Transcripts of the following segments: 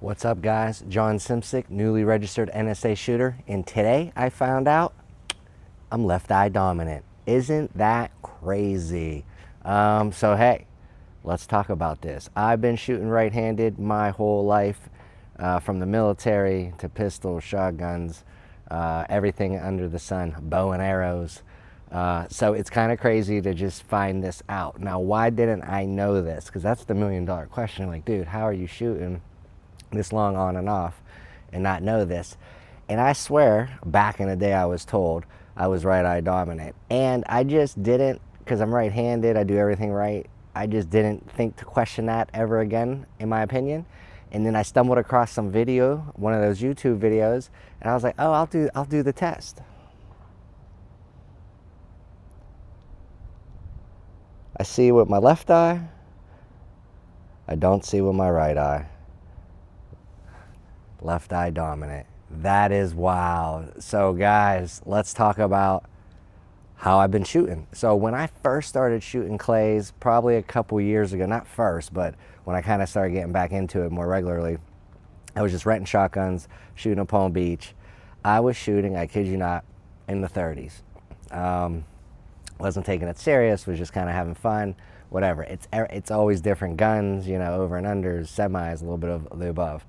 What's up, guys? John Simcic, newly registered NSA shooter, and today I found out I'm left eye dominant. Isn't that crazy? So hey, let's talk about this. I've been shooting right-handed my whole life, from the military to pistols, shotguns, everything under the sun, bow and arrows. So it's kind of crazy to just find this out. Now, why didn't I know this? Because that's the million-dollar question. Like, dude, how are you shooting this long on and off and not know this? And I swear, back in the day, I was told I was right eye dominant, and I just didn't, because I'm right-handed, I do everything right. I just didn't think to question that ever again, in my opinion. And then I stumbled across some video, one of those YouTube videos, and I was like, oh, I'll do the test. I see with my left eye, I don't see with my right eye. Left eye dominant. That is wild. So guys, let's talk about how I've been shooting. So when I first started shooting clays, probably a couple years ago, not first, but when I kind of started getting back into it more regularly, I was just renting shotguns, shooting at Palm Beach. I was shooting, I kid you not, in the 30s. Wasn't taking it serious, was just kind of having fun, whatever. It's always different guns, you know, over and unders, semis, a little bit of the above.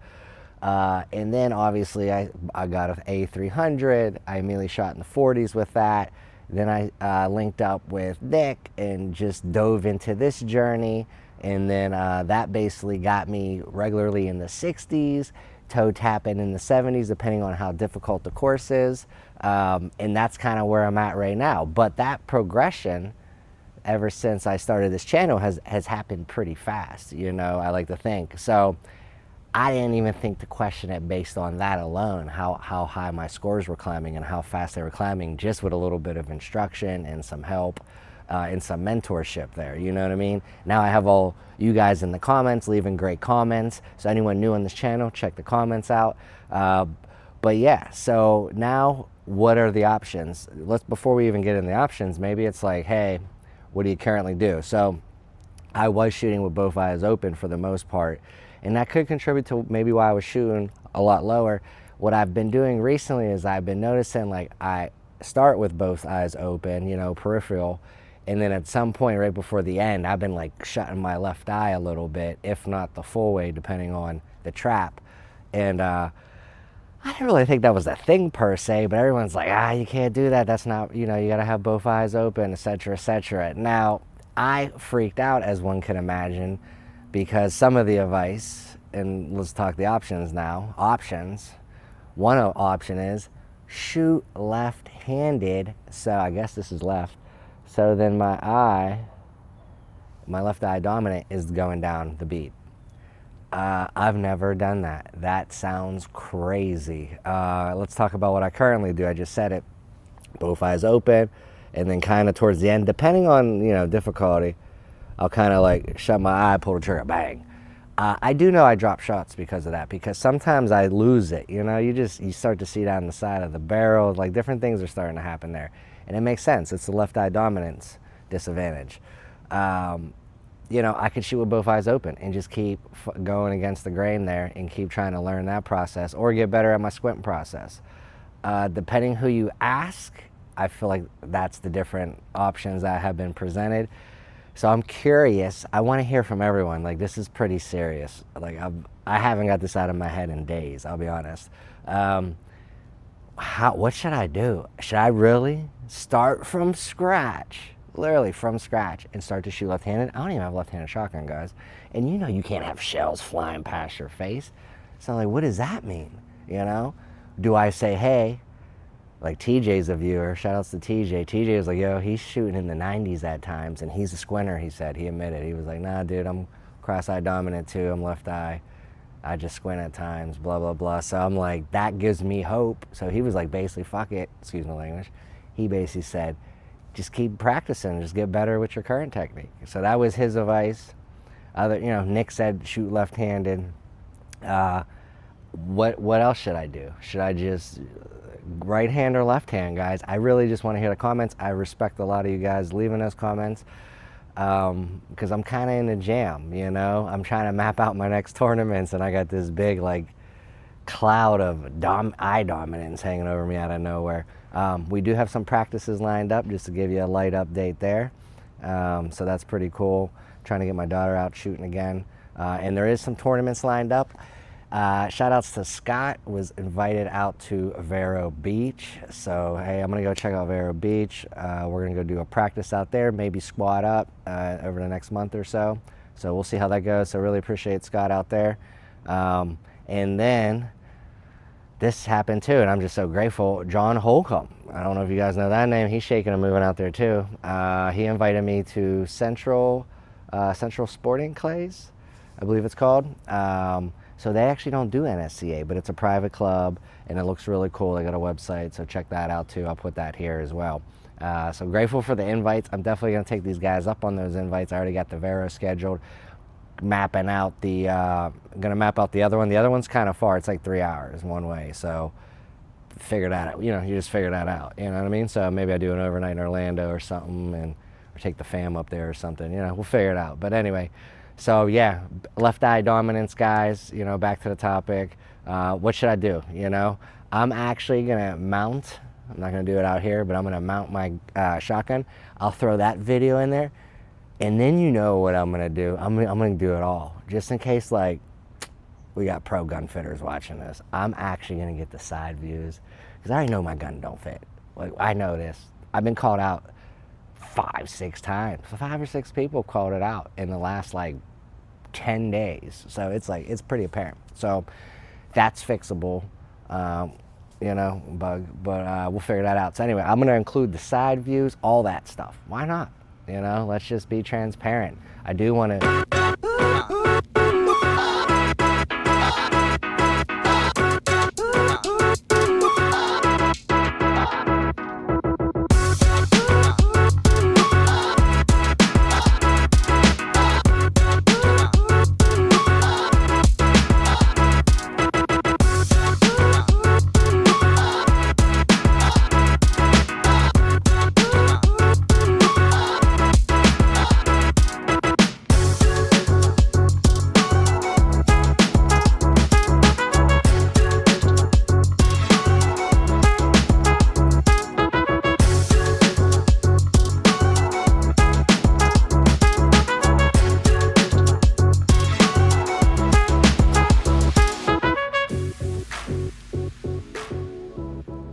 And then obviously I got an A300. I immediately shot in the 40s with that. Then I linked up with Nick and just dove into this journey. And then that basically got me regularly in the 60s, toe tapping in the 70s, depending on how difficult the course is. And that's kind of where I'm at right now. But that progression, ever since I started this channel, has happened pretty fast, you know, I like to think. So I didn't even think to question it based on that alone, how high my scores were climbing and how fast they were climbing, just with a little bit of instruction and some help and some mentorship there, you know what I mean? Now I have all you guys in the comments leaving great comments, so anyone new on this channel, check the comments out. But yeah, so now what are the options? Before we even get in the options, maybe it's like, hey, what do you currently do? So I was shooting with both eyes open for the most part, and that could contribute to maybe why I was shooting a lot lower. What I've been doing recently is I've been noticing, like, I start with both eyes open, you know, peripheral, and then at some point right before the end, I've been like shutting my left eye a little bit, if not the full way, depending on the trap. And I didn't really think that was a thing per se, but everyone's like, you can't do that. That's not, you know, you gotta have both eyes open, etc., etc. Now, I freaked out, as one can imagine, because some of the advice, and let's talk the options now. Options. One option is shoot left-handed. So I guess this is left. So then my left eye dominant is going down the beat. I've never done that. That sounds crazy. Let's talk about what I currently do. I just said it. Both eyes open, and then kind of towards the end, depending on, you know, difficulty, I'll kind of like shut my eye, pull the trigger, bang. I do know I drop shots because of that, because sometimes I lose it, you know, you start to see down the side of the barrel, like different things are starting to happen there. And it makes sense, it's the left eye dominance disadvantage. You know, I could shoot with both eyes open and just keep going against the grain there and keep trying to learn that process or get better at my squint process. Depending who you ask, I feel like that's the different options that have been presented. So I'm curious, I want to hear from everyone. Like, this is pretty serious. Like, I haven't got this out of my head in days, I'll be honest. What should I do? Should I really start from scratch, literally from scratch, and start to shoot left-handed? I don't even have left-handed shotgun, guys. And you know you can't have shells flying past your face. So like, what does that mean, you know? Do I say, hey, like TJ's a viewer, shout outs to TJ. TJ was like, yo, he's shooting in the 90s at times, and he's a squinter, he said. He admitted. He was like, nah, dude, I'm cross-eye dominant too. I'm left eye. I just squint at times, blah, blah, blah. So I'm like, that gives me hope. So he was like, basically, fuck it. Excuse my language. He basically said, just keep practicing. Just get better with your current technique. So that was his advice. You know, Nick said, shoot left-handed. What else should I do? Should I just right hand or left hand, guys? I really just want to hear the comments. I respect a lot of you guys leaving those comments. because I'm kind of in a jam, you know. I'm trying to map out my next tournaments, and I got this big like cloud of eye dominance hanging over me out of nowhere. We do have some practices lined up, just to give you a light update there. So that's pretty cool. Trying to get my daughter out shooting again. And there is some tournaments lined up. Shout outs to Scott, was invited out to Vero Beach. So, hey, I'm gonna go check out Vero Beach. We're gonna go do a practice out there, maybe squad up over the next month or so. So we'll see how that goes. So really appreciate Scott out there. And then this happened too, and I'm just so grateful. John Holcomb, I don't know if you guys know that name. He's shaking and moving out there too. He invited me to Central Sporting Clays, I believe it's called. So they actually don't do NSCA, but it's a private club, and it looks really cool. They got a website, so check that out too. I'll put that here as well. So grateful for the invites. I'm definitely going to take these guys up on those invites. I already got the Vero scheduled. Mapping out gonna map out the other one. The other one's kind of far. It's like 3 hours one way. So figure that out. You know, you just figure that out. You know what I mean? So maybe I do an overnight in Orlando or something, or take the fam up there or something. You know, we'll figure it out. But anyway, so yeah, left eye dominance, guys. You know, back to the topic. What should I do? You know, I'm actually gonna mount. I'm not gonna do it out here, but I'm gonna mount my shotgun. I'll throw that video in there. And then you know what I'm gonna do. I'm gonna do it all, just in case like we got pro gun fitters watching this. I'm actually gonna get the side views, because I already know my gun don't fit. Like, I know this. I've been called out 5-6 times. 5 or 6 people called it out in the last like 10 days. So it's like, it's pretty apparent. So that's fixable, you know, bug. But we'll figure that out. So anyway, I'm gonna include the side views, all that stuff. Why not? You know, let's just be transparent. I do want to.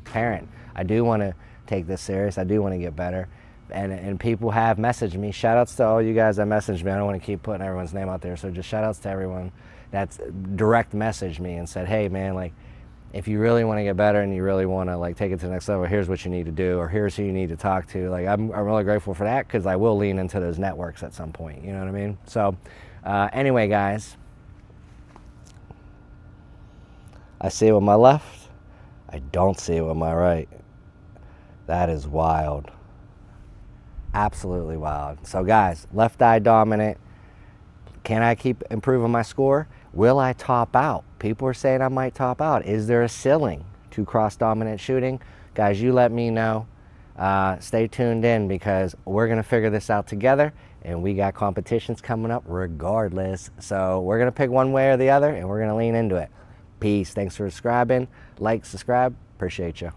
Parent. I do want to take this serious. I do want to get better, and people have messaged me. Shout outs to all you guys that messaged me. I don't want to keep putting everyone's name out there, so just shout outs to everyone that's direct messaged me and said, hey man, like, if you really want to get better and you really want to like take it to the next level, here's what you need to do, or here's who you need to talk to. Like, I'm really grateful for that, because I will lean into those networks at some point, you know what I mean? So anyway, guys, I see it with my left, I don't see it with my right. That is wild. Absolutely wild. So guys, left eye dominant. Can I keep improving my score? Will I top out? People are saying I might top out. Is there a ceiling to cross dominant shooting? Guys, you let me know. Stay tuned in, because we're gonna figure this out together, and we got competitions coming up regardless. So we're gonna pick one way or the other, and we're gonna lean into it. Peace. Thanks for subscribing. Like, subscribe. Appreciate you.